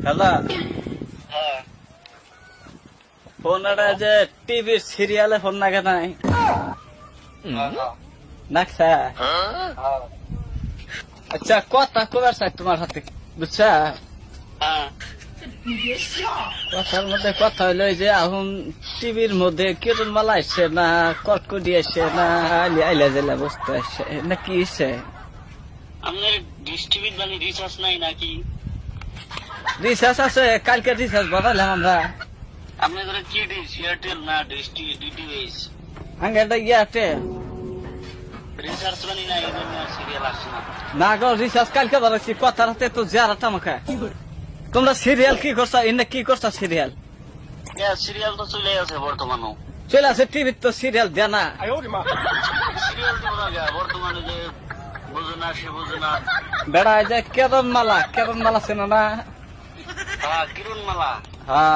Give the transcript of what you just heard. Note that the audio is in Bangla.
হ্যালো, হ্যাঁ ফোনটা যে টিভির সিরিয়ালে ফোন নাগে নাই হ্যাঁ নাকছা। হ্যাঁ আচ্ছা, কথা কবার চাই তোমার হাতে, বুঝছা? হ্যাঁ কথার মধ্যে কথা হইলো এই যে এখন টিভির মধ্যে কিরণ মালা আসছে না, কটকটি আসছে না, আইলা জেলা বসতে আসছে না, কি আসছে? আপনার ডিশ টিভির মানে রিচার্জ নাই নাকি? রিচার্জ আছে, কালকে রিচার্জ বানালাম আমরা। আপনার ঘরে কি ডিশ, এয়ারটেল না ডিশ টিভি ডিটিএইচ? আগে একটা ইয়াতে রিচার্জ মানে নাই, এই জন্য সিরিয়াল আসছে না। না গো, রিচার্জ কালকে বানাচ্ছি, কথার হাতে তো যারা আমাকে। তোমরা সিরিয়াল কি করছো, এনে কি করছো সিরিয়াল? সিরিয়াল তো চলে আছে বর্তমানেও। চলে আছে টিভির তো সিরিয়াল দেয় না। সিরিয়াল তো বর্তমানে যে বুঝে না সে বুঝে না। বেড়া এই যে কেরণ মালা চেনো না? হ্যাঁ কিরণ মালা। হ্যাঁ।